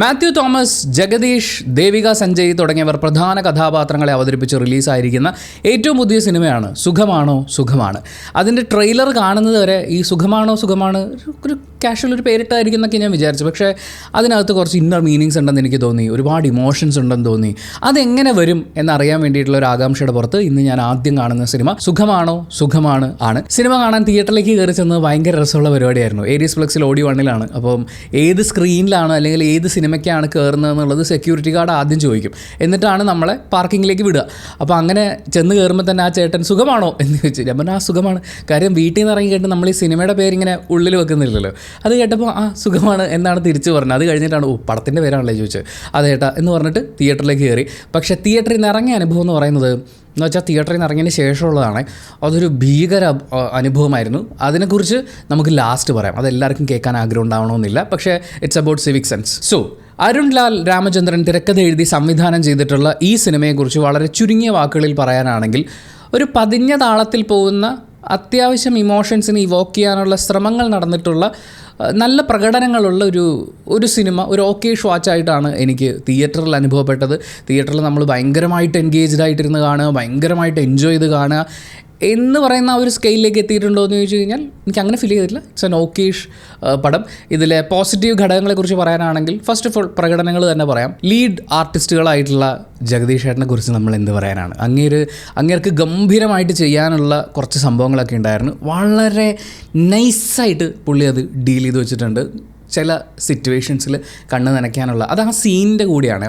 Mathew Thomas, Jagdish, Devika Sanjay തുടങ്ങിയവർ പ്രധാന കഥാപാത്രങ്ങളെ അവതരിപ്പിച്ച് റിലീസായിരിക്കുന്ന ഏറ്റവും പുതിയ സിനിമയാണ് സുഖമാണോ സുഖമാണ്. അതിൻ്റെ ട്രെയിലർ കാണുന്നത് വരെ ഈ സുഖമാണോ സുഖമാണ് ഒരു കാഷ്വൽ ഒരു പേരിട്ടായിരിക്കും എന്നൊക്കെ ഞാൻ വിചാരിച്ചു. പക്ഷേ അതിനകത്ത് കുറച്ച് ഇന്നർ മീനിങ്സ് ഉണ്ടെന്ന് എനിക്ക് തോന്നി, ഒരുപാട് ഇമോഷൻസ് ഉണ്ടെന്ന് തോന്നി. അതെങ്ങനെ വരും എന്നറിയാൻ വേണ്ടിയിട്ടുള്ള ഒരു ആകാംക്ഷയുടെ പുറത്ത് ഇന്ന് ഞാൻ ആദ്യം കാണുന്ന സിനിമ സുഖമാണോ സുഖമാണ് ആണ്. സിനിമ കാണാൻ തിയേറ്ററിലേക്ക് കയറി ചെന്നത് ഭയങ്കര രസമുള്ള പരിപാടിയായിരുന്നു. ഏരീസ് ഫ്ലെക്സിൽ ഓഡിയോ 1-ലാണ്. അപ്പം ഏത് സ്ക്രീനിലാണ് അല്ലെങ്കിൽ ഏത് സിനിമയ്ക്കാണ് കയറുന്നത് എന്നുള്ളത് സെക്യൂരിറ്റി ഗാർഡ് ആദ്യം ചോദിക്കും. എന്നിട്ടാണ് നമ്മളെ പാർക്കിങ്ങിലേക്ക് വിടുക. അപ്പോൾ അങ്ങനെ ചെന്ന് കയറുമ്പോൾ തന്നെ ആ ചേട്ടൻ സുഖമാണോ എന്ന് ചോദിച്ചു. ഞാൻ പറഞ്ഞു ആ സുഖമാണ്. കാര്യം വീട്ടിൽ നിന്ന് ഇറങ്ങി കേട്ട് നമ്മൾ ഈ സിനിമയുടെ പേരിങ്ങനെ ഉള്ളിൽ വെക്കുന്നില്ലല്ലോ. അത് കേട്ടപ്പോൾ ആ സുഖമാണ് എന്നാണ് തിരിച്ചു പറഞ്ഞത്. അത് കഴിഞ്ഞിട്ടാണ് പടത്തിൻ്റെ പേരാണല്ലേ ചോദിച്ചത്. അതേട്ടാ എന്ന് പറഞ്ഞിട്ട് തിയേറ്ററിലേക്ക് കയറി. പക്ഷേ തിയേറ്ററിൽ നിന്ന് ഇറങ്ങിയ അനുഭവം എന്ന് പറയുന്നത് എന്ന് വെച്ചാൽ തിയേറ്ററിൽ നിന്ന് ഇറങ്ങിയതിന് ശേഷമുള്ളതാണ്. അതൊരു ഭീകര അനുഭവമായിരുന്നു. അതിനെക്കുറിച്ച് നമുക്ക് ലാസ്റ്റ് പറയാം. അതെല്ലാവർക്കും കേൾക്കാൻ ആഗ്രഹം ഉണ്ടാവണമെന്നില്ല. പക്ഷേ it's about civic sense. So Arun Lal Ramachandran തിരക്കഥ എഴുതി സംവിധാനം ചെയ്തിട്ടുള്ള ഈ സിനിമയെക്കുറിച്ച് വളരെ ചുരുങ്ങിയ വാക്കുകളിൽ പറയാനാണെങ്കിൽ ഒരു പതിഞ്ഞ താളത്തിൽ പോകുന്ന അത്യാവശ്യം ഇമോഷൻസിനെ ഇവോക്ക് ചെയ്യാനുള്ള ശ്രമങ്ങൾ നടന്നിട്ടുള്ള നല്ല പ്രകടനങ്ങളുള്ള ഒരു സിനിമ, ഒരു ഓക്കേഷ് വാച്ചായിട്ടാണ് എനിക്ക് തിയേറ്ററിൽ അനുഭവപ്പെട്ടത്. തിയേറ്ററിൽ നമ്മൾ ഭയങ്കരമായിട്ട് എൻഗേജ്ഡ് ആയിട്ടിരുന്ന് കാണുക, ഭയങ്കരമായിട്ട് എൻജോയ് ചെയ്ത് കാണുക എന്ന് പറയുന്ന ആ ഒരു സ്കെയിലിലേക്ക് എത്തിയിട്ടുണ്ടോ എന്ന് ചോദിച്ചു കഴിഞ്ഞാൽ എനിക്ക് അങ്ങനെ ഫീൽ ചെയ്തിട്ടില്ല. ഇറ്റ്സ് എൻ ഓക്കേഷ് പടം. ഇതിലെ പോസിറ്റീവ് ഘടകങ്ങളെക്കുറിച്ച് പറയാനാണെങ്കിൽ ഫസ്റ്റ് ഓഫ് ഓൾ പ്രകടനങ്ങൾ തന്നെ പറയാം. ലീഡ് ആർട്ടിസ്റ്റുകളായിട്ടുള്ള ജഗദീഷ് ചേട്ടനെ കുറിച്ച് നമ്മൾ എന്ത് പറയാനാണ്. അങ്ങേർക്ക് ഗംഭീരമായിട്ട് ചെയ്യാനുള്ള കുറച്ച് സംഭവങ്ങളൊക്കെ ഉണ്ടായിരുന്നു. വളരെ നൈസായിട്ട് പുള്ളി അത് ഡീൽ ചെയ്ത് വെച്ചിട്ടുണ്ട്. ചില സിറ്റുവേഷൻസിൽ കണ്ണ് നനയ്ക്കാനുള്ള അത് ആ സീനിൻ്റെ കൂടിയാണ്.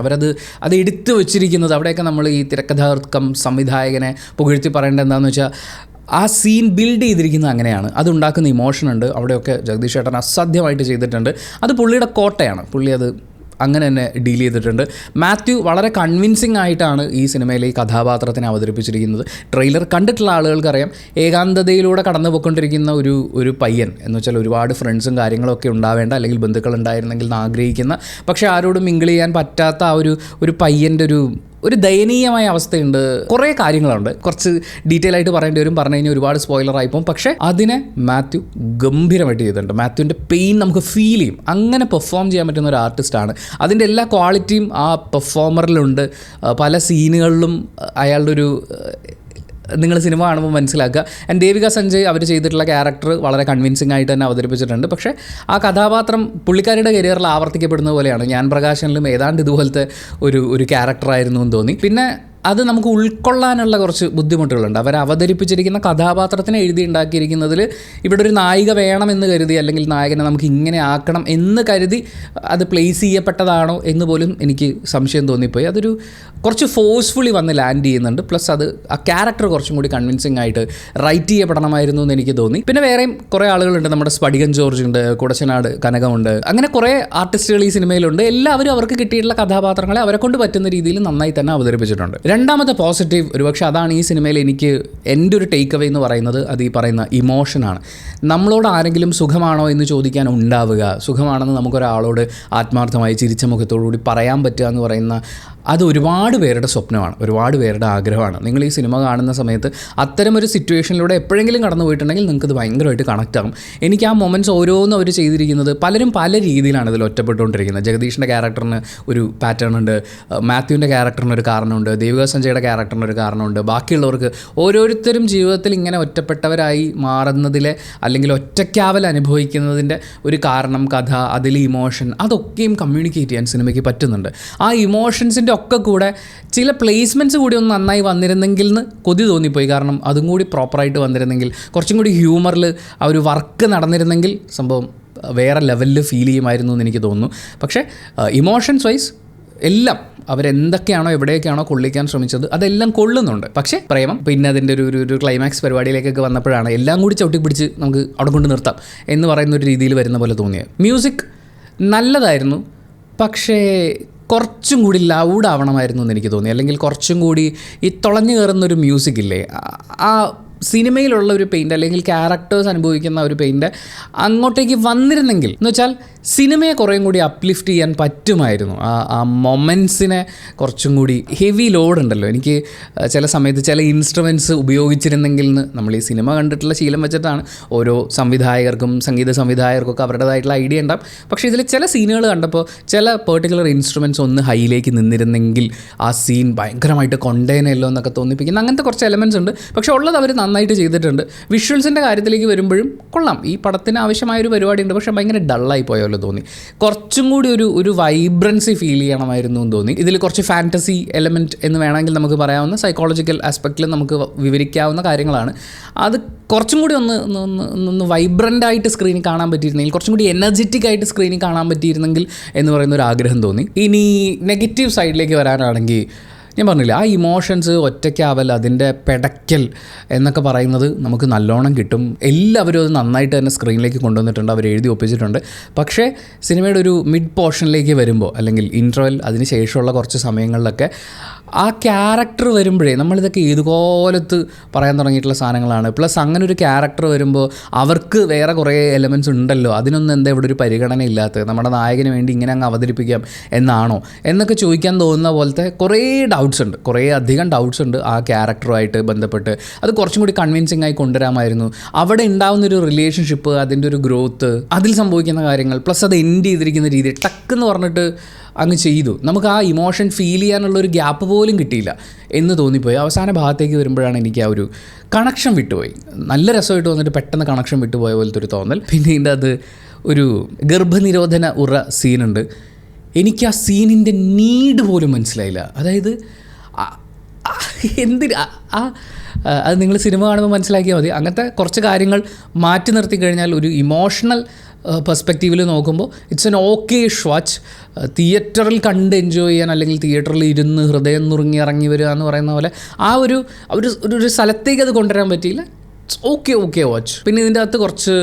അത് എടുത്തു വച്ചിരിക്കുന്നത്. അവിടെയൊക്കെ നമ്മൾ ഈ തിരക്കഥാകൃത്തം സംവിധായകനെ പുകഴ്ത്തി പറയേണ്ടത് എന്താണെന്ന് വെച്ചാൽ ആ സീൻ ബിൽഡ് ചെയ്തിരിക്കുന്നത് അങ്ങനെയാണ്. അതുണ്ടാക്കുന്ന ഇമോഷൻ ഉണ്ട്. അവിടെയൊക്കെ ജഗദീഷ് ചേട്ടൻ അസാധ്യമായിട്ട് ചെയ്തിട്ടുണ്ട്. അത് പുള്ളിയുടെ കോട്ടയാണ്. പുള്ളി അത് അങ്ങനെ തന്നെ ഡീൽ ചെയ്തിട്ടുണ്ട്. മാത്യു വളരെ കൺവിൻസിങ് ആയിട്ടാണ് ഈ സിനിമയിലെ ഈ കഥാപാത്രത്തിനെ അവതരിപ്പിച്ചിരിക്കുന്നത്. ട്രെയിലർ കണ്ടിട്ടുള്ള ആളുകൾക്കറിയാം, ഏകാന്തതയിലൂടെ കടന്നു പോയിക്കൊണ്ടിരിക്കുന്ന ഒരു പയ്യൻ എന്ന് വെച്ചാൽ ഒരുപാട് ഫ്രണ്ട്സും കാര്യങ്ങളൊക്കെ ഉണ്ടാവേണ്ട, അല്ലെങ്കിൽ ബന്ധുക്കൾ ഉണ്ടായിരുന്നെങ്കിൽ എന്ന് ആഗ്രഹിക്കുന്ന, പക്ഷേ ആരോടും മിങ്കിൾ ചെയ്യാൻ പറ്റാത്ത ആ ഒരു പയ്യൻ്റെ ഒരു ദയനീയമായ അവസ്ഥയുണ്ട്. കുറേ കാര്യങ്ങളുണ്ട്. കുറച്ച് ഡീറ്റെയിൽ ആയിട്ട് പറയേണ്ടി വരും. പറഞ്ഞു കഴിഞ്ഞാൽ ഒരുപാട് സ്പോയിലറായിപ്പോവും. പക്ഷേ അതിനെ മാത്യു ഗംഭീരമായിട്ട് ചെയ്തിട്ടുണ്ട്. മാത്യുവിൻ്റെ പെയിൻ നമുക്ക് ഫീൽ ചെയ്യും. അങ്ങനെ പെർഫോം ചെയ്യാൻ പറ്റുന്ന ഒരു ആർട്ടിസ്റ്റാണ്. അതിൻ്റെ എല്ലാ ക്വാളിറ്റിയും ആ പെർഫോമറിലുണ്ട്. പല സീനുകളിലും അയാളുടെ നിങ്ങൾ സിനിമ കാണുമ്പോൾ മനസ്സിലാക്കുക. ആൻഡ് ദേവിക സഞ്ജയ് അവർ ചെയ്തിട്ടുള്ള ക്യാരക്ടർ വളരെ കൺവിൻസിംഗ് ആയിട്ട് തന്നെ അവതരിപ്പിച്ചിട്ടുണ്ട്. പക്ഷേ ആ കഥാപാത്രം പുള്ളിക്കാരുടെ കരിയറിൽ ആവർത്തിക്കപ്പെടുന്ന പോലെയാണ്. ഞാൻ പ്രകാശനിലും ഏതാണ്ട് ഇതുപോലത്തെ ഒരു ക്യാരക്ടറായിരുന്നു എന്ന് തോന്നി. പിന്നെ അത് നമുക്ക് ഉൾക്കൊള്ളാനുള്ള കുറച്ച് ബുദ്ധിമുട്ടുകളുണ്ട്. അവർ അവതരിപ്പിച്ചിരിക്കുന്ന കഥാപാത്രത്തിനെ എഴുതി ഉണ്ടാക്കിയിരിക്കുന്നതിൽ ഇവിടെ ഒരു നായിക വേണമെന്ന് കരുതി, അല്ലെങ്കിൽ നായകനെ നമുക്ക് ഇങ്ങനെ ആക്കണം എന്ന് കരുതി അത് പ്ലേസ് ചെയ്യപ്പെട്ടതാണോ എന്ന് പോലും എനിക്ക് സംശയം തോന്നിപ്പോയി. അതൊരു കുറച്ച് ഫോഴ്സ്ഫുള്ളി വന്ന് ലാൻഡ് ചെയ്യുന്നുണ്ട്. പ്ലസ് ആ ക്യാരക്ടർ കുറച്ചും കൂടി കൺവിൻസിംഗ് ആയിട്ട് റൈറ്റ് ചെയ്യപ്പെടണമായിരുന്നു എന്ന് എനിക്ക് തോന്നി. പിന്നെ വേറെയും കുറേ ആളുകളുണ്ട്. നമ്മുടെ സ്പടികൻ ജോർജ് ഉണ്ട്, കുടച്ചനാട് കനകമുണ്ട്, അങ്ങനെ കുറേ ആർട്ടിസ്റ്റുകൾ ഈ സിനിമയിലുണ്ട്. എല്ലാവരും അവർക്ക് കിട്ടിയിട്ടുള്ള കഥാപാത്രങ്ങളെ അവരെ കൊണ്ട് പറ്റുന്ന രീതിയിൽ നന്നായി തന്നെ അവതരിപ്പിച്ചിട്ടുണ്ട്. രണ്ടാമത്തെ പോസിറ്റീവ്, ഒരുപക്ഷെ അതാണ് ഈ സിനിമയിൽ എൻ്റെ ഒരു ടേക്ക് അവേ എന്ന് പറയുന്നത്, അത് ഈ പറയുന്ന ഇമോഷനാണ്. നമ്മളോട് ആരെങ്കിലും സുഖമാണോ എന്ന് ചോദിക്കാൻ ഉണ്ടാവുക, സുഖമാണെന്ന് നമുക്കൊരാളോട് ആത്മാർത്ഥമായി ചിരിച്ച മുഖത്തോടുകൂടി പറയാൻ പറ്റുക എന്ന് പറയുന്ന അത് ഒരുപാട് പേരുടെ സ്വപ്നമാണ്, ഒരുപാട് പേരുടെ ആഗ്രഹമാണ്. നിങ്ങൾ ഈ സിനിമ കാണുന്ന സമയത്ത് അത്തരമൊരു സിറ്റുവേഷനിലൂടെ എപ്പോഴെങ്കിലും കടന്നു പോയിട്ടുണ്ടെങ്കിൽ നിങ്ങൾക്കത് ഭയങ്കരമായിട്ട് കണക്റ്റ് ആകും. എനിക്ക് ആ മൊമെൻറ്റ്സ് ഓരോന്നും അവർ ചെയ്തിരിക്കുന്നത് പലരും പല രീതിയിലാണ് ഇതിൽ ഒറ്റപ്പെട്ടുകൊണ്ടിരിക്കുന്നത്. ജഗദീഷിൻ്റെ ക്യാരക്ടറിന് ഒരു പാറ്റേൺ ഉണ്ട്, മാത്യുവിൻ്റെ ക്യാരക്ടറിന് ഒരു കാരണമുണ്ട്, ദേവിക സഞ്ജയുടെ ക്യാരക്ടറിന് ഒരു കാരണമുണ്ട്. ബാക്കിയുള്ളവർക്ക് ഓരോരുത്തരും ജീവിതത്തിൽ ഇങ്ങനെ ഒറ്റപ്പെട്ടവരായി മാറുന്നതിലെ അല്ലെങ്കിൽ ഒറ്റയ്ക്കാവൽ അനുഭവിക്കുന്നതിൻ്റെ ഒരു കാരണം, കഥ, അതിലെ ഇമോഷൻ, അതൊക്കെയും കമ്മ്യൂണിക്കേറ്റ് ചെയ്യാൻ സിനിമയ്ക്ക് പറ്റുന്നുണ്ട്. ആ ഇമോഷൻസിൻ്റെ ഒക്കെ കൂടെ ചില പ്ലേസ്മെൻറ്റ്സ് കൂടി ഒന്ന് നന്നായി വന്നിരുന്നെങ്കിൽ എന്ന് കൊതി തോന്നിപ്പോയി. കാരണം അതും കൂടി പ്രോപ്പറായിട്ട് വന്നിരുന്നെങ്കിൽ, കുറച്ചും കൂടി ഹ്യൂമറിൽ ആ ഒരു വർക്ക് നടന്നിരുന്നെങ്കിൽ സംഭവം വേറെ ലെവലിൽ ഫീൽ ചെയ്യുമായിരുന്നു എന്ന് എനിക്ക് തോന്നുന്നു. പക്ഷേ ഇമോഷൻസ് വൈസ് എല്ലാം അവരെന്തൊക്കെയാണോ എവിടെയൊക്കെയാണോ കൊള്ളിക്കാൻ ശ്രമിച്ചത് അതെല്ലാം കൊള്ളുന്നുണ്ട്. പക്ഷേ പ്രേമം പിന്നെ അതിൻ്റെ ഒരു ക്ലൈമാക്സ് പരിപാടിയിലേക്കൊക്കെ വന്നപ്പോഴാണ് എല്ലാം കൂടി ചവിട്ടിപ്പിടിച്ച് നമുക്ക് അവിടെ കൊണ്ട് നിർത്താം എന്ന് പറയുന്ന ഒരു രീതിയിൽ വരുന്ന പോലെ തോന്നിയത്. മ്യൂസിക് നല്ലതായിരുന്നു, പക്ഷേ കുറച്ചും കൂടി ലൗഡ് ആവണമായിരുന്നു എന്ന് എനിക്ക് തോന്നി. അല്ലെങ്കിൽ കുറച്ചും കൂടി ഈ തുളഞ്ഞു കയറുന്നൊരു മ്യൂസിക് ഇല്ലേ, ആ സിനിമയിലുള്ള ഒരു പെയിൻ്റ് അല്ലെങ്കിൽ ക്യാരക്ടേഴ്സ് അനുഭവിക്കുന്ന ഒരു പെയിൻ്റ് അങ്ങോട്ടേക്ക് വന്നിരുന്നെങ്കിൽ എന്ന് വെച്ചാൽ സിനിമയെ കുറേയും കൂടി അപ്ലിഫ്റ്റ് ചെയ്യാൻ പറ്റുമായിരുന്നു. ആ മൊമെൻറ്റ്സിനെ കുറച്ചും കൂടി ഹെവി ലോഡ് ഉണ്ടല്ലോ. എനിക്ക് ചില സമയത്ത് ചില ഇൻസ്ട്രുമെൻറ്റ്സ് ഉപയോഗിച്ചിരുന്നെങ്കിൽ എന്ന് നമ്മൾ ഈ സിനിമ കണ്ടിട്ടുള്ള ശീലം വെച്ചിട്ടാണ്. ഓരോ സംവിധായകർക്കും സംഗീത സംവിധായകർക്കൊക്കെ അവരുടേതായിട്ടുള്ള ഐഡിയ ഉണ്ടാവും. പക്ഷേ ഇതിൽ ചില സീനുകൾ കണ്ടപ്പോൾ ചില പെർട്ടിക്കുലർ ഇൻസ്ട്രുമെൻറ്റ്സ് ഒന്ന് ഹൈയിലേക്ക് നിന്നിരുന്നെങ്കിൽ ആ സീൻ ഭയങ്കരമായിട്ട് കൊണ്ടേനല്ലോ എന്നൊക്കെ തോന്നിപ്പിക്കുന്ന അങ്ങനത്തെ കുറച്ച് എലമെൻറ്റ്സ് ഉണ്ട്. പക്ഷേ ഉള്ളത് അവർ നന്നായിട്ട് ചെയ്തിട്ടുണ്ട്. വിഷ്വൽസിൻ്റെ കാര്യത്തിലേക്ക് വരുമ്പോഴും കൊള്ളാം. ഈ പടത്തിന് ആവശ്യമായൊരു പരിപാടിയുണ്ട്. പക്ഷേ ഭയങ്കര ഡള്ളായി പോയല്ലോ തോന്നി. കുറച്ചും കൂടി ഒരു വൈബ്രൻസി ഫീൽ ചെയ്യണമായിരുന്നു എന്ന് തോന്നി. ഇതിൽ കുറച്ച് ഫാൻറ്റസി എലമെൻറ്റ് എന്ന് വേണമെങ്കിൽ നമുക്ക് പറയാവുന്ന സൈക്കോളജിക്കൽ ആസ്പെക്റ്റിൽ നമുക്ക് വിവരിക്കാവുന്ന കാര്യങ്ങളാണ്. അത് കുറച്ചും കൂടി ഒന്ന് വൈബ്രൻ്റായിട്ട് സ്ക്രീനിൽ കാണാൻ പറ്റിയിരുന്നെങ്കിൽ, കുറച്ചും കൂടി എനർജറ്റിക് ആയിട്ട് സ്ക്രീനിൽ കാണാൻ പറ്റിയിരുന്നെങ്കിൽ എന്ന് പറയുന്ന ഒരു ആഗ്രഹം തോന്നി. ഇനി നെഗറ്റീവ് സൈഡിലേക്ക് വരാനാണെങ്കിൽ ഞാൻ പറഞ്ഞില്ല, ആ ഇമോഷൻസ്, ഒറ്റയ്ക്കാവൽ, അതിൻ്റെ പെടയ്ക്കൽ എന്നൊക്കെ പറയുന്നത് നമുക്ക് നല്ലോണം കിട്ടും. എല്ലാവരും അത് നന്നായിട്ട് തന്നെ സ്ക്രീനിലേക്ക് കൊണ്ടുവന്നിട്ടുണ്ട്, അവർ എഴുതി ഒപ്പിച്ചിട്ടുണ്ട്. പക്ഷേ സിനിമയുടെ ഒരു മിഡ് പോർഷനിലേക്ക് വരുമ്പോൾ, അല്ലെങ്കിൽ ഇൻട്രോവൽ അതിന് ശേഷമുള്ള കുറച്ച് സമയങ്ങളിലൊക്കെ ആ ക്യാരക്ടർ വരുമ്പോഴേ നമ്മളിതൊക്കെ ഏതുപോലത്ത് പറയാൻ തുടങ്ങിയിട്ടുള്ള സാധനങ്ങളാണ്. പ്ലസ് അങ്ങനെ ഒരു ക്യാരക്ടർ വരുമ്പോൾ അവർക്ക് വേറെ കുറേ എലമെൻറ്റ്സ് ഉണ്ടല്ലോ, അതിനൊന്നും എന്താ ഇവിടെ ഒരു പരിഗണന ഇല്ലാത്തത്, നമ്മുടെ നായകന് വേണ്ടി ഇങ്ങനെ അങ്ങ് അവതരിപ്പിക്കാം എന്നാണോ എന്നൊക്കെ ചോദിക്കാൻ തോന്നുന്ന പോലത്തെ കുറേ ഡൗട്ട്സ് ഉണ്ട്, കുറേ അധികം ഡൗട്ട്സ് ഉണ്ട് ആ ക്യാരക്ടറുമായിട്ട് ബന്ധപ്പെട്ട്. അത് കുറച്ചും കൂടി കൺവിൻസിംഗ് ആയി കൊണ്ടുവരാമായിരുന്നു. അവിടെ ഉണ്ടാകുന്നൊരു റിലേഷൻഷിപ്പ്, അതിൻ്റെ ഒരു ഗ്രോത്ത്, അതിൽ സംഭവിക്കുന്ന കാര്യങ്ങൾ, പ്ലസ് അത് എൻഡ് ചെയ്തിരിക്കുന്ന രീതി ടക്കെന്ന് പറഞ്ഞിട്ട് അങ്ങ് ചെയ്തു. നമുക്ക് ആ ഇമോഷൻ ഫീൽ ചെയ്യാനുള്ളൊരു ഗ്യാപ്പ് പോലും കിട്ടിയില്ല എന്ന് തോന്നിപ്പോയി. അവസാന ഭാഗത്തേക്ക് വരുമ്പോഴാണ് എനിക്ക് ആ ഒരു കണക്ഷൻ വിട്ടുപോയി. നല്ല രസമായിട്ട് വന്നിട്ട് പെട്ടെന്ന് കണക്ഷൻ വിട്ടുപോയ പോലത്തെ ഒരു തോന്നൽ. പിന്നെ ഇതിൻ്റെ അത് ഒരു ഗർഭനിരോധന ഉറ സീനുണ്ട്. എനിക്ക് ആ സീനിൻ്റെ നീഡ് പോലും മനസ്സിലായില്ല. അതായത് എന്തിന് അത് നിങ്ങൾ സിനിമ കാണുമ്പോൾ മനസ്സിലാക്കിയാൽ മതി. അങ്ങനത്തെ കുറച്ച് കാര്യങ്ങൾ മാറ്റി നിർത്തി കഴിഞ്ഞാൽ ഒരു ഇമോഷണൽ പെർസ്പെക്റ്റീവിൽ നോക്കുമ്പോൾ ഇറ്റ്സ് എൻ ഓക്കേഷ് വാച്ച്. തിയേറ്ററിൽ കണ്ട് എൻജോയ് ചെയ്യാൻ, അല്ലെങ്കിൽ തിയേറ്ററിൽ ഇരുന്ന് ഹൃദയം നുറുങ്ങി ഇറങ്ങി വരിക എന്ന് പറയുന്ന പോലെ ആ ഒരു സ്ഥലത്തേക്ക് അത് കൊണ്ടുവരാൻ പറ്റിയില്ല. Okay watch. പിന്നെ ഇതിൻ്റെ അകത്ത് കുറച്ച്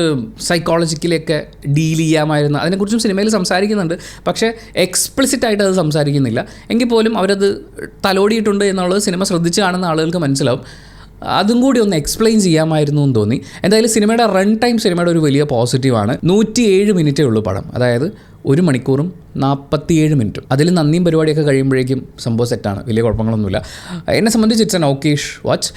സൈക്കോളജിക്കലൊക്കെ ഡീൽ ചെയ്യാമായിരുന്നു. അതിനെക്കുറിച്ചും സിനിമയിൽ സംസാരിക്കുന്നുണ്ട്, പക്ഷേ എക്സ്പ്ലിസിറ്റ് ആയിട്ട് അത് സംസാരിക്കുന്നില്ല. എങ്കിൽ പോലും അവരത് തലോടിയിട്ടുണ്ട് എന്നുള്ളത് സിനിമ ശ്രദ്ധിച്ച് കാണുന്ന ആളുകൾക്ക് മനസ്സിലാവും. അതും കൂടി ഒന്ന് എക്സ്പ്ലെയിൻ ചെയ്യാമായിരുന്നു എന്ന് തോന്നി. എന്തായാലും സിനിമയുടെ റൺ ടൈം സിനിമയുടെ ഒരു വലിയ പോസിറ്റീവാണ്. 107 മിനിറ്റേ ഉള്ളൂ പടം. അതായത് 1 മണിക്കൂറും 47 മിനിറ്റും. അതിൽ നന്ദിയും പരിപാടിയൊക്കെ കഴിയുമ്പോഴേക്കും സംഭവം സെറ്റാണ്, വലിയ കുഴപ്പങ്ങളൊന്നുമില്ല. എന്നെ സംബന്ധിച്ച് ഇറ്റ്സ് എൻ ഓക്കേഷ് വാച്ച്.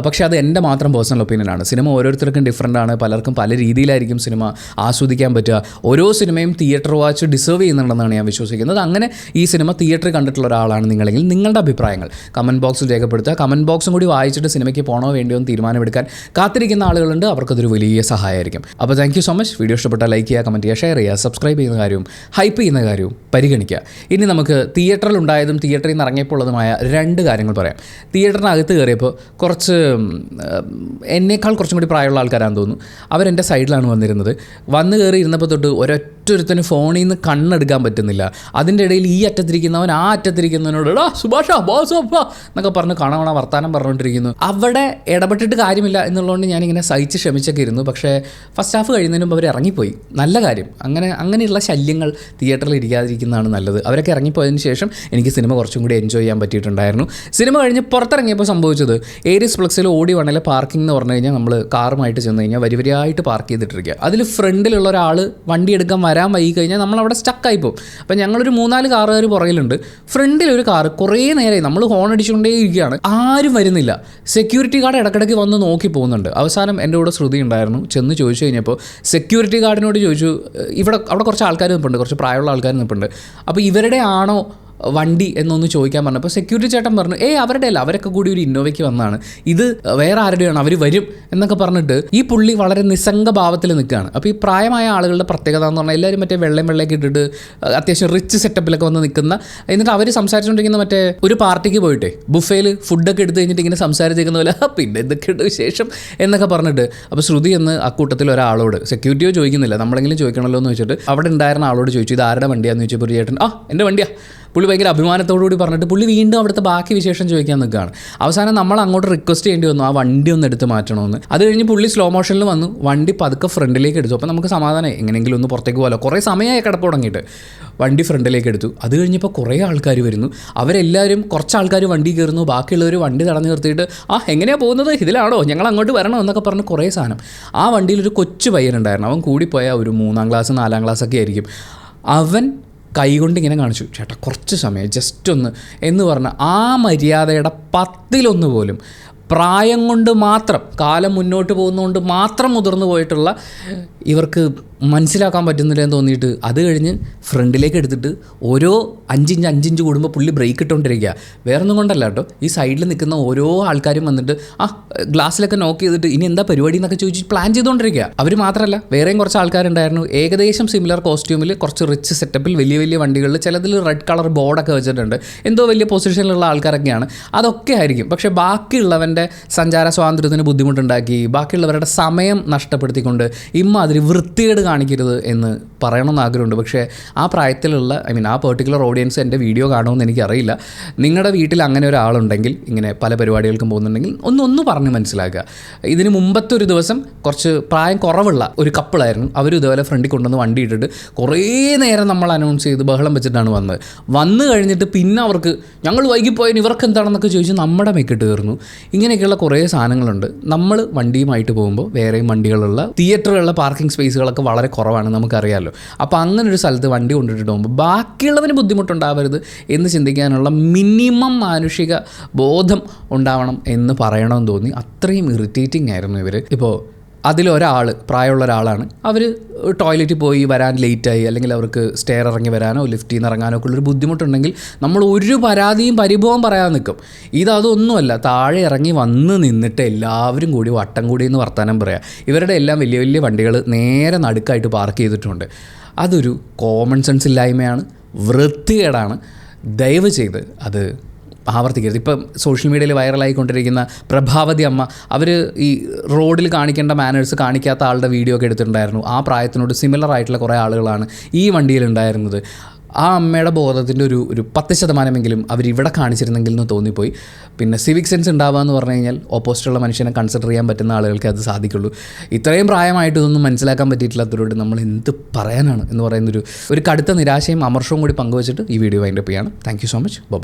പക്ഷേ അത് എൻ്റെ മാത്രം പേഴ്സണൽ ഒപ്പീനിയനാണ്. സിനിമ ഓരോരുത്തർക്കും ഡിഫറൻ്റ് ആണ്. പലർക്കും പല രീതിയിലായിരിക്കും സിനിമ ആസ്വദിക്കാൻ പറ്റുക. ഓരോ സിനിമയും തിയേറ്റർ വാച്ച് ഡിസേർവ് ചെയ്യുന്നുണ്ടെന്നാണ് ഞാൻ വിശ്വസിക്കുന്നത്. അങ്ങനെ ഈ സിനിമ തിയേറ്ററിൽ കണ്ടിട്ടുള്ള ഒരാളാണ് നിങ്ങളെങ്കിൽ നിങ്ങളുടെ അഭിപ്രായങ്ങൾ കമൻറ്റ് ബോക്സിൽ രേഖപ്പെടുത്തുക. കമൻറ്റ് ബോക്സും കൂടി വായിച്ചിട്ട് സിനിമയ്ക്ക് പോകണോ വേണ്ടിയോ എന്ന് തീരുമാനമെടുക്കാൻ കാത്തിരിക്കുന്ന ആളുകളുണ്ട്. അവർക്കതൊരു വലിയ സഹായമായിരിക്കും. അപ്പോൾ thank you so much. Video ഇഷ്ടപ്പെട്ടാൽ ലൈക്ക് ചെയ്യുക, കമൻറ്റ് ചെയ്യുക, ഷെയർ ചെയ്യുക, സബ്സ്ക്രൈബ് ചെയ്യുന്ന കാര്യവും ഹൈപ്പ് ചെയ്യുന്ന കാര്യവും പരിഗണിക്കുക. ഇനി നമുക്ക് തിയേറ്ററിൽ ഉണ്ടായതും തിയേറ്ററിൽ നിന്ന് ഇറങ്ങിയപ്പോൾ ഉള്ളതുമായ 2 കാര്യങ്ങൾ പറയാം. തിയേറ്ററിനകത്ത് കയറിയപ്പോൾ കുറച്ച് എന്നേക്കാൾ കുറച്ചും കൂടി പ്രായമുള്ള ആൾക്കാരാണെന്ന് തോന്നുന്നു. അവരെൻ്റെ സൈഡിലാണ് വന്നിരുന്നത്. വന്ന് കയറി ഇരുന്നപ്പോൾ തൊട്ട് ഒരൊറ്റൊരുത്തന് ഫോണിൽ നിന്ന് കണ്ണെടുക്കാൻ പറ്റുന്നില്ല. അതിൻ്റെ ഇടയിൽ ഈ അറ്റത്തിരിക്കുന്നവൻ ആ അറ്റത്തിരിക്കുന്നവനോട് സുഭാഷ ബോസ് എന്നൊക്കെ പറഞ്ഞ് കാണാൻ വർത്താനം പറഞ്ഞുകൊണ്ടിരിക്കുന്നു. അവിടെ ഇടപെട്ടിട്ട് കാര്യമില്ല എന്നുള്ളതുകൊണ്ട് ഞാനിങ്ങനെ സഹിച്ച് ക്ഷമിച്ചൊക്കെ ഇരുന്നു. പക്ഷേ ഫസ്റ്റ് ഹാഫ് കഴിയുന്നതിന് മുമ്പ് അവർ ഇറങ്ങിപ്പോയി. നല്ല കാര്യം. അങ്ങനെയുള്ള ശല്യങ്ങൾ തിയേറ്ററിൽ ഇരിക്കാതിരിക്കുന്നതാണ് നല്ലത്. അവരൊക്കെ ഇറങ്ങിപ്പോയതിന് ശേഷം എനിക്ക് സിനിമ കുറച്ചും കൂടി എൻജോയ് ചെയ്യാൻ പറ്റിയിട്ടുണ്ടായിരുന്നു. സിനിമ കഴിഞ്ഞ് പുറത്തിറങ്ങിയപ്പോൾ സംഭവിച്ചത് ഏരിയസ് പ്ലക്സിൽ ഓടി വണ്ണിലെ പാർക്കിംഗ് എന്ന് പറഞ്ഞു കഴിഞ്ഞാൽ നമ്മൾ കാറുമായിട്ട് ചെന്ന് കഴിഞ്ഞാൽ വരിവരിയായിട്ട് പാർക്ക് ചെയ്തിട്ടിരിക്കുക. അതിൽ ഫ്രണ്ടിലുള്ള ഒരാൾ വണ്ടി എടുക്കാൻ വരാൻ വൈകി കഴിഞ്ഞാൽ നമ്മളവിടെ സ്റ്റക്കായി പോകും. അപ്പോൾ ഞങ്ങളൊരു 3-4 കാറുകാർ പുറകിലുണ്ട്. ഫ്രണ്ടിലൊരു കാറ് കുറേ നേരമായി നമ്മൾ ഹോൺ അടിച്ചുകൊണ്ടേ ഇരിക്കുകയാണ്, ആരും വരുന്നില്ല. സെക്യൂരിറ്റി ഗാർഡ് ഇടയ്ക്കിടയ്ക്ക് വന്ന് നോക്കി പോകുന്നുണ്ട്. അവസാനം എൻ്റെ കൂടെ ശ്രുതി ഉണ്ടായിരുന്നു. ചെന്ന് ചോദിച്ചു കഴിഞ്ഞപ്പോൾ സെക്യൂരിറ്റി ഗാർഡിനോട് ചോദിച്ചു, അവിടെ കുറച്ച് ആൾക്കാർ നിൽപ്പുണ്ട്, കുറച്ച് പ്രായമുള്ള ആൾക്കാർ നിൽപ്പുണ്ട്, അപ്പോൾ ഇവരുടെ ആണോ വണ്ടി എന്നൊന്ന് ചോദിക്കാൻ പറഞ്ഞപ്പോൾ സെക്യൂരിറ്റി ചേട്ടൻ പറഞ്ഞു, അവരുടെ അല്ല, അവരൊക്കെ കൂടി ഒരു ഇന്നോവയ്ക്ക് വന്നതാണ്, ഇത് വേറെ ആരുടെയാണ്, അവർ വരും എന്നൊക്കെ പറഞ്ഞിട്ട് ഈ പുള്ളി വളരെ നിസ്സംഗ ഭാവത്തിൽ നിൽക്കുകയാണ്. അപ്പോൾ ഈ പ്രായമായ ആളുകളുടെ പ്രത്യേകത എന്ന് പറഞ്ഞാൽ എല്ലാവരും മറ്റേ വെള്ളയൊക്കെ ഇട്ടിട്ട് അത്യാവശ്യം റിച്ച് സെറ്റപ്പിലൊക്കെ വന്ന് നിൽക്കുന്ന, എന്നിട്ട് അവർ സംസാരിച്ചുകൊണ്ടിരിക്കുന്ന മറ്റേ ഒരു പാർട്ടിക്ക് പോയിട്ടേ ബുഫേയിൽ ഫുഡൊക്കെ എടുത്ത് കഴിഞ്ഞിട്ട് ഇങ്ങനെ സംസാരിച്ചിരിക്കുന്ന പോലെ പിന്നെ എന്തൊക്കെയുണ്ട് വിശേഷം എന്നൊക്കെ പറഞ്ഞിട്ട്. അപ്പോൾ ശ്രുതി എന്ന് അക്കൂട്ടത്തിൽ ഒരാളോട്, സെക്യൂരിറ്റിയോ ചോദിക്കുന്നില്ല, നമ്മളെങ്കിലും ചോദിക്കണമല്ലോ എന്ന് വെച്ചിട്ട് അവിടെ ഉണ്ടായിരുന്ന ആളോട് ചോദിച്ചു, ഇത് ആരുടെ വണ്ടിയാണെന്ന് ചോദിച്ചപ്പോൾ ഒരു ചേട്ടൻ എൻ്റെ വണ്ടിയാണ്. പുള്ളി ഭയങ്കര അഭിമാനത്തോടുകൂടി പറഞ്ഞിട്ട് പുള്ളി വീണ്ടും അവിടുത്തെ ബാക്കി വിശേഷം ചോദിക്കാൻ നിൽക്കുകയാണ്. അവസാനം നമ്മൾ അങ്ങോട്ട് റിക്വസ്റ്റ് ചെയ്യേണ്ടി വന്നു ആ വണ്ടി ഒന്ന് എടുത്ത് മാറ്റണമെന്ന്. അത് കഴിഞ്ഞ് പുള്ളി സ്ലോ മോഷനിൽ വന്നു, വണ്ടി പതുക്കെ ഫ്രണ്ടിലേക്ക് എടുത്തു. അപ്പോൾ നമുക്ക് സമാധാനം, എങ്ങനെയെങ്കിലും ഒന്ന് പുറത്തേക്ക് പോകാമല്ലോ. കുറേ സമയമായി കിടപ്പ് തുടങ്ങിയിട്ട് വണ്ടി ഫ്രണ്ടിലേക്ക് എടുത്തു. അത് കഴിഞ്ഞപ്പോൾ കുറേ ആൾക്കാർ വരുന്നു. അവരെല്ലാവരും, കുറച്ച് ആൾക്കാർ വണ്ടി കയറുന്നു, ബാക്കിയുള്ളവർ വണ്ടി തടഞ്ഞു നിർത്തിയിട്ട് എങ്ങനെയാണ് പോകുന്നത്, ഇതിലാണോ, ഞങ്ങൾ അങ്ങോട്ട് വരണോ എന്നൊക്കെ പറഞ്ഞ് കുറേ സാധനം. ആ വണ്ടിയിലൊരു കൊച്ചു പയ്യനുണ്ടായിരുന്നു. അവൻ കൂടിപ്പോയാൽ ഒരു 3ാം ക്ലാസ് 4ാം ക്ലാസ് ഒക്കെ ആയിരിക്കും. അവൻ കൈകൊണ്ട് ഇങ്ങനെ കാണിച്ചു, ചേട്ടാ കുറച്ച് സമയം ജസ്റ്റ് ഒന്ന് എന്ന് പറഞ്ഞാൽ ആ മര്യാദയുടെ 10 പോലും പ്രായം കൊണ്ട് മാത്രം, കാലം മുന്നോട്ട് പോകുന്നതുകൊണ്ട് മാത്രം മുതിർന്നു പോയിട്ടുള്ള ഇവർക്ക് മനസ്സിലാക്കാൻ പറ്റുന്നില്ല എന്ന് തോന്നിയിട്ട് അത് കഴിഞ്ഞ് ഫ്രണ്ടിലേക്ക് എടുത്തിട്ട് ഓരോ 5 ഇഞ്ച് കൂടുമ്പോൾ പുള്ളി ബ്രേക്ക് ഇട്ടുകൊണ്ടിരിക്കുക. വേറെ ഒന്നും കൊണ്ടല്ല കേട്ടോ, ഈ സൈഡിൽ നിൽക്കുന്ന ഓരോ ആൾക്കാരും വന്നിട്ട് ഗ്ലാസ്സിലൊക്കെ നോക്ക് ചെയ്തിട്ട് ഇനി എന്താ പരിപാടി എന്നൊക്കെ ചോദിച്ച് പ്ലാൻ ചെയ്തുകൊണ്ടിരിക്കുക. അവർ മാത്രമല്ല, വേറെയും കുറച്ച് ആൾക്കാരുണ്ടായിരുന്നു ഏകദേശം സിമിലർ കോസ്റ്റ്യൂമിൽ, കുറച്ച് റിച്ച് സെറ്റപ്പിൽ, വലിയ വലിയ വണ്ടികളിൽ, ചിലതിൽ റെഡ് കളർ ബോർഡൊക്കെ വെച്ചിട്ടുണ്ട്. എന്തോ വലിയ പൊസിഷനിലുള്ള ആൾക്കാരൊക്കെയാണ്. അതൊക്കെ ആയിരിക്കും. പക്ഷേ ബാക്കിയുള്ളവൻ്റെ സഞ്ചാര സ്വാതന്ത്ര്യത്തിന് ബുദ്ധിമുട്ടുണ്ടാക്കി, ബാക്കിയുള്ളവരുടെ സമയം നഷ്ടപ്പെടുത്തിക്കൊണ്ട് ഇമ്മാതിരി വൃത്തികേട് കാണിക്കരുത് എന്ന് പറയണമെന്ന് ആഗ്രഹമുണ്ട്. പക്ഷേ ആ പ്രായത്തിലുള്ള ആ പെർട്ടിക്കുലർ ഓഡിയൻസ് എൻ്റെ വീഡിയോ കാണുമെന്ന് എനിക്കറിയില്ല. നിങ്ങളുടെ വീട്ടിൽ അങ്ങനെ ഒരാളുണ്ടെങ്കിൽ, ഇങ്ങനെ പല പരിപാടികൾക്കും പോകുന്നുണ്ടെങ്കിൽ ഒന്ന് പറഞ്ഞ് മനസ്സിലാക്കുക. ഇതിന് മുമ്പത്തെ ഒരു ദിവസം കുറച്ച് പ്രായം കുറവുള്ള ഒരു കപ്പിളായിരുന്നു. അവരും ഇതുപോലെ ഫ്രണ്ടിൽ കൊണ്ടുവന്ന് വണ്ടി ഇട്ടിട്ട് കുറേ നേരം നമ്മൾ അനൗൺസ് ചെയ്ത് ബഹളം വെച്ചിട്ടാണ് വന്ന് കഴിഞ്ഞിട്ട് പിന്നെ അവർക്ക് ഞങ്ങൾ വൈകിപ്പോയതിന് ഇവർക്ക് എന്താണെന്നൊക്കെ ചോദിച്ച് നമ്മുടെ മേക്കിട്ട് കയറുന്നു. ഇങ്ങനെയൊക്കെയുള്ള കുറേ സാധനങ്ങളുണ്ട്. നമ്മൾ വണ്ടിയുമായിട്ട് പോകുമ്പോൾ വേറെയും വണ്ടികളുള്ള തിയേറ്ററുകളിലെ പാർക്കിംഗ് സ്പേസുകളൊക്കെ വളരെ കുറവാണ്, നമുക്കറിയാമല്ലോ. അപ്പോൾ അങ്ങനെ ഒരു സ്ഥലത്ത് വണ്ടി കൊണ്ടിട്ട് പോകുമ്പോൾ ബാക്കിയുള്ളവന് ബുദ്ധിമുട്ടുണ്ടാവരുത് എന്ന് ചിന്തിക്കാനുള്ള മിനിമം മാനുഷിക ബോധം ഉണ്ടാവണം എന്ന് പറയണമെന്ന് തോന്നി. അത്രയും ഇറിറ്റേറ്റിംഗ് ആയിരുന്നു ഇവർ. ഇപ്പോൾ അതിലൊരാൾ, പ്രായമുള്ള ഒരാളാണ്, അവർ ടോയ്ലറ്റിൽ പോയി വരാൻ ലേറ്റായി, അല്ലെങ്കിൽ അവർക്ക് സ്റ്റെയർ ഇറങ്ങി വരാനോ ലിഫ്റ്റിൽ നിന്ന് ഇറങ്ങാനോ ഒക്കെ ഉള്ളൊരു ബുദ്ധിമുട്ടുണ്ടെങ്കിൽ നമ്മൾ ഒരു പരാതിയും പരിഭവം പറയാൻ നിൽക്കും. ഇതൊന്നുമല്ല, താഴെ ഇറങ്ങി വന്ന് നിന്നിട്ട് എല്ലാവരും കൂടി വട്ടം കൂടി എന്ന് വർത്താനം പറയാം. ഇവരുടെ എല്ലാം വലിയ വലിയ വണ്ടികൾ നേരെ നടുക്കായിട്ട് പാർക്ക് ചെയ്തിട്ടുണ്ട്. അതൊരു കോമൺ സെൻസ് ഇല്ലായ്മയാണ്, വൃത്തികേടാണ്. ദയവ് ചെയ്ത് അത് ആവർത്തിക്കരുത്. ഇപ്പം സോഷ്യൽ മീഡിയയിൽ വൈറലായിക്കൊണ്ടിരിക്കുന്ന പ്രഭാവതി അമ്മ, അവർ ഈ റോഡിൽ കാണിക്കേണ്ട മാനേഴ്സ് കാണിക്കാത്ത ആളുടെ വീഡിയോ ഒക്കെ എടുത്തിട്ടുണ്ടായിരുന്നു. ആ പ്രായത്തിനോട് സിമിലർ ആയിട്ടുള്ള കുറേ ആളുകളാണ് ഈ വണ്ടിയിലുണ്ടായിരുന്നത്. ആ അമ്മയുടെ ബോധത്തിൻ്റെ ഒരു 10% അവരിവിടെ കാണിച്ചിരുന്നെങ്കിൽ എന്ന് തോന്നിപ്പോയി. പിന്നെ സിവിക് സെൻസ് ഉണ്ടാവുക എന്ന് പറഞ്ഞു കഴിഞ്ഞാൽ ഓപ്പോസിറ്റുള്ള മനുഷ്യനെ കൺസിഡർ ചെയ്യാൻ പറ്റുന്ന ആളുകൾക്ക് അത് സാധിക്കുള്ളൂ. ഇത്രയും പ്രായമായിട്ട് ഇതൊന്നും മനസ്സിലാക്കാൻ പറ്റിയിട്ടില്ലാത്തവരോട് നമ്മൾ എന്ത് പറയാനാണ് എന്ന് പറയുന്നൊരു കടുത്ത നിരാശയും അമർഷവും കൂടി പങ്കുവച്ചിട്ട് ഈ വീഡിയോ വൈൻഡപ്പ് ചെയ്യാണ്. Thank you so much. By.